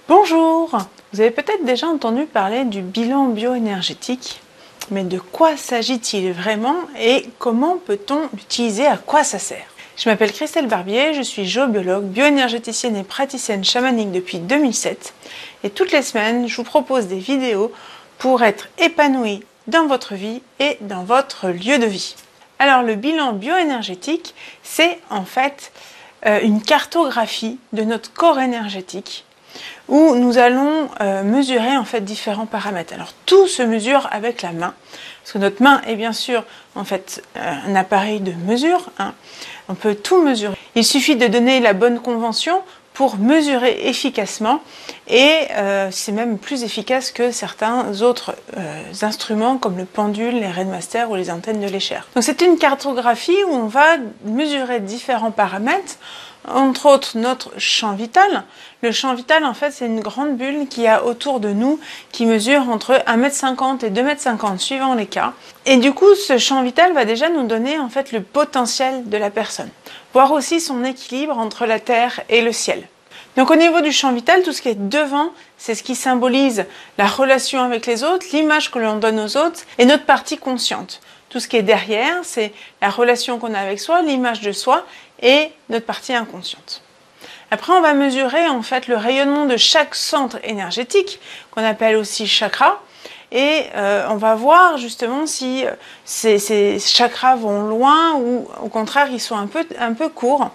Bonjour! Vous avez peut-être déjà entendu parler du bilan bioénergétique, mais de quoi s'agit-il vraiment et comment peut-on l'utiliser, à quoi ça sert? Je m'appelle Christelle Barbier, je suis géobiologue, bioénergéticienne et praticienne chamanique depuis 2007 et toutes les semaines je vous propose des vidéos pour être épanoui dans votre vie et dans votre lieu de vie. Alors le bilan bioénergétique, c'est en fait une cartographie de notre corps énergétique où nous allons mesurer en fait différents paramètres. Alors tout se mesure avec la main, parce que notre main est bien sûr en fait un appareil de mesure, hein. On peut tout mesurer. Il suffit de donner la bonne convention pour mesurer efficacement et c'est même plus efficace que certains autres instruments comme le pendule, les Rainmaster ou les antennes de l'échelle. Donc c'est une cartographie où on va mesurer différents paramètres, entre autres notre champ vital. Le champ vital en fait c'est une grande bulle qui a autour de nous qui mesure entre 1,50 m et 2,50 m suivant les cas. Et du coup ce champ vital va déjà nous donner en fait le potentiel de la personne, voir aussi son équilibre entre la terre et le ciel. Donc au niveau du champ vital, tout ce qui est devant, c'est ce qui symbolise la relation avec les autres, l'image que l'on donne aux autres et notre partie consciente. Tout ce qui est derrière, c'est la relation qu'on a avec soi, l'image de soi et notre partie inconsciente. Après, on va mesurer en fait le rayonnement de chaque centre énergétique, qu'on appelle aussi chakra, et on va voir justement si ces chakras vont loin ou au contraire ils sont un peu courts.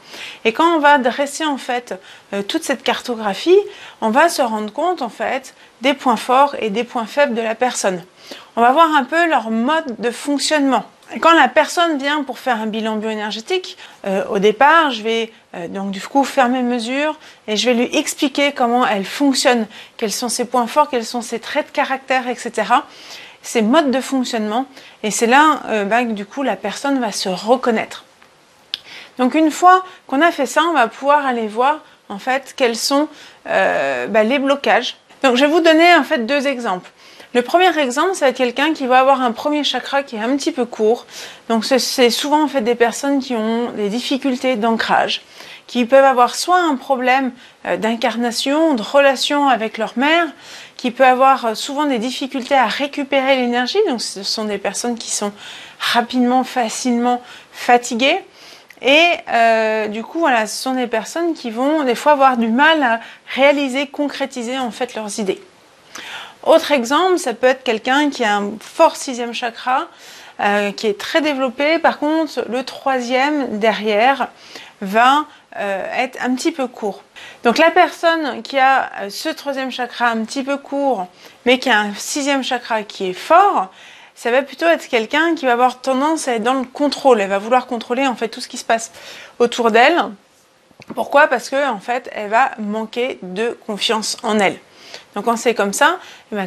Et quand on va dresser en fait toute cette cartographie, on va se rendre compte en fait des points forts et des points faibles de la personne. On va voir un peu leur mode de fonctionnement. Et quand la personne vient pour faire un bilan bioénergétique, au départ, je vais donc du coup faire mes mesures et je vais lui expliquer comment elle fonctionne, quels sont ses points forts, quels sont ses traits de caractère, etc. Ses modes de fonctionnement. Et c'est là que du coup la personne va se reconnaître. Donc une fois qu'on a fait ça, on va pouvoir aller voir en fait quels sont les blocages. Donc je vais vous donner en fait deux exemples. Le premier exemple, ça va être quelqu'un qui va avoir un premier chakra qui est un petit peu court. Donc c'est souvent en fait des personnes qui ont des difficultés d'ancrage, qui peuvent avoir soit un problème d'incarnation, de relation avec leur mère, qui peut avoir souvent des difficultés à récupérer l'énergie. Donc ce sont des personnes qui sont rapidement, facilement fatiguées. Et du coup, voilà, ce sont des personnes qui vont des fois avoir du mal à réaliser, concrétiser en fait leurs idées. Autre exemple, ça peut être quelqu'un qui a un fort sixième chakra, qui est très développé. Par contre, le troisième derrière va être un petit peu court. Donc la personne qui a ce troisième chakra un petit peu court, mais qui a un sixième chakra qui est fort, ça va plutôt être quelqu'un qui va avoir tendance à être dans le contrôle. Elle va vouloir contrôler en fait tout ce qui se passe autour d'elle. Pourquoi? Parce que en fait, elle va manquer de confiance en elle. Donc quand c'est comme ça,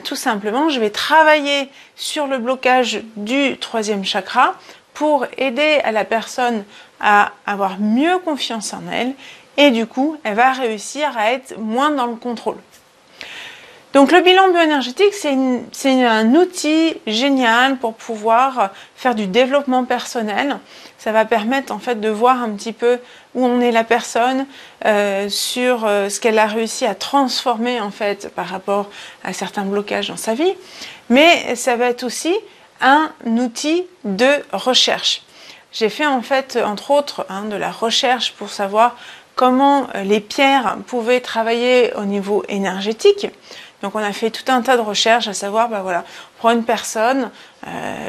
tout simplement, je vais travailler sur le blocage du troisième chakra pour aider à la personne à avoir mieux confiance en elle et du coup, elle va réussir à être moins dans le contrôle. Donc le bilan bioénergétique, c'est un outil génial pour pouvoir faire du développement personnel. Ça va permettre en fait de voir un petit peu où en est la personne, sur ce qu'elle a réussi à transformer en fait par rapport à certains blocages dans sa vie. Mais ça va être aussi un outil de recherche. J'ai fait en fait entre autres de la recherche pour savoir comment les pierres pouvaient travailler au niveau énergétique. Donc on a fait tout un tas de recherches, à savoir, voilà, on prend une personne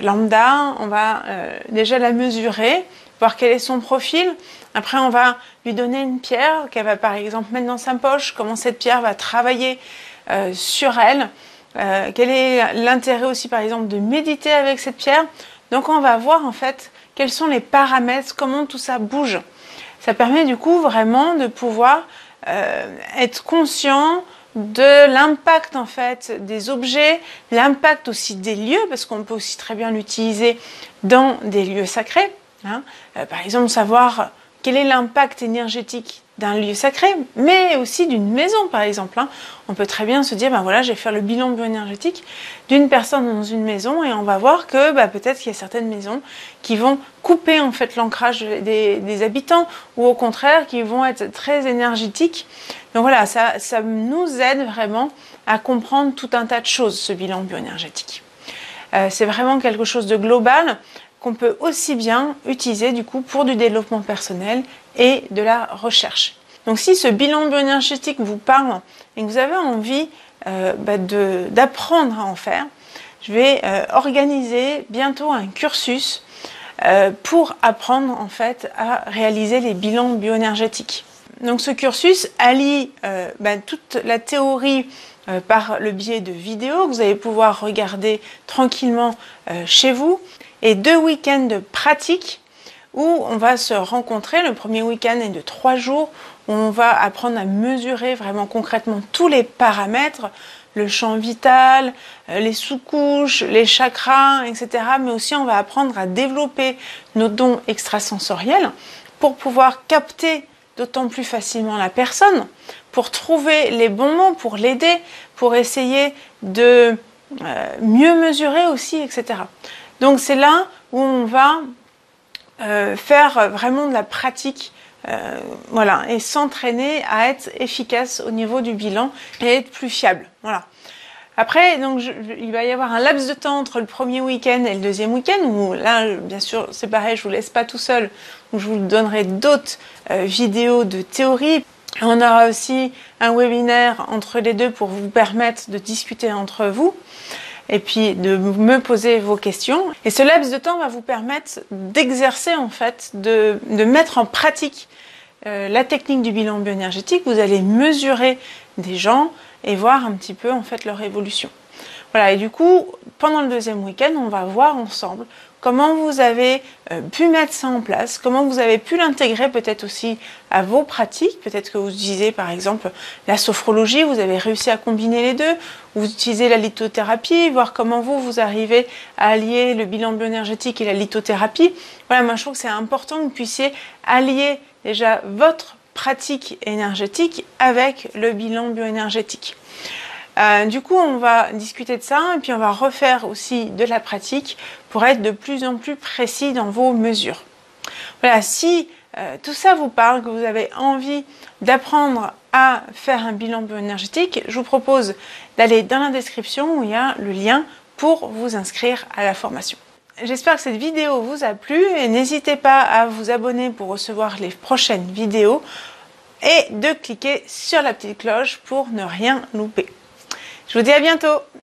lambda, on va déjà la mesurer, voir quel est son profil. Après, on va lui donner une pierre qu'elle va par exemple mettre dans sa poche, comment cette pierre va travailler sur elle, quel est l'intérêt aussi par exemple de méditer avec cette pierre. Donc on va voir en fait quels sont les paramètres, comment tout ça bouge. Ça permet du coup vraiment de pouvoir être conscient de l'impact en fait des objets, l'impact aussi des lieux, parce qu'on peut aussi très bien l'utiliser dans des lieux sacrés. Par exemple, savoir quel est l'impact énergétique d'un lieu sacré, mais aussi d'une maison par exemple. On peut très bien se dire, ben voilà, je vais faire le bilan bioénergétique d'une personne dans une maison et on va voir que peut-être qu'il y a certaines maisons qui vont couper en fait l'ancrage des habitants ou au contraire qui vont être très énergétiques. Donc voilà, ça nous aide vraiment à comprendre tout un tas de choses, ce bilan bioénergétique. C'est vraiment quelque chose de global qu'on peut aussi bien utiliser du coup pour du développement personnel et de la recherche. Donc si ce bilan bioénergétique vous parle et que vous avez envie d'apprendre à en faire, je vais organiser bientôt un cursus pour apprendre en fait à réaliser les bilans bioénergétiques. Donc ce cursus allie toute la théorie par le biais de vidéos que vous allez pouvoir regarder tranquillement chez vous et 2 week-ends de pratique où on va se rencontrer. Le premier week-end est de 3 jours où on va apprendre à mesurer vraiment concrètement tous les paramètres, le champ vital, les sous-couches, les chakras, etc. Mais aussi on va apprendre à développer nos dons extrasensoriels pour pouvoir capter d'autant plus facilement la personne, pour trouver les bons mots, pour l'aider, pour essayer de mieux mesurer aussi, etc. Donc c'est là où on va faire vraiment de la pratique et s'entraîner à être efficace au niveau du bilan et être plus fiable. Voilà. Après, donc, il va y avoir un laps de temps entre le premier week-end et le deuxième week-end où là, bien sûr, c'est pareil, je vous laisse pas tout seul, où je vous donnerai d'autres vidéos de théorie. On aura aussi un webinaire entre les deux pour vous permettre de discuter entre vous et puis de me poser vos questions. Et ce laps de temps va vous permettre d'exercer, en fait, de mettre en pratique la technique du bilan bioénergétique. Vous allez mesurer des gens et voir un petit peu en fait leur évolution. Voilà, et du coup, pendant le deuxième week-end, on va voir ensemble comment vous avez pu mettre ça en place, comment vous avez pu l'intégrer peut-être aussi à vos pratiques. Peut-être que vous utilisez par exemple la sophrologie, vous avez réussi à combiner les deux, vous utilisez la lithothérapie, voir comment vous arrivez à allier le bilan bioénergétique et la lithothérapie. Voilà, moi je trouve que c'est important que vous puissiez allier déjà votre pratique énergétique avec le bilan bioénergétique. Du coup, on va discuter de ça et puis on va refaire aussi de la pratique pour être de plus en plus précis dans vos mesures. Voilà, si tout ça vous parle, que vous avez envie d'apprendre à faire un bilan bioénergétique, je vous propose d'aller dans la description où il y a le lien pour vous inscrire à la formation. J'espère que cette vidéo vous a plu et n'hésitez pas à vous abonner pour recevoir les prochaines vidéos et de cliquer sur la petite cloche pour ne rien louper. Je vous dis à bientôt!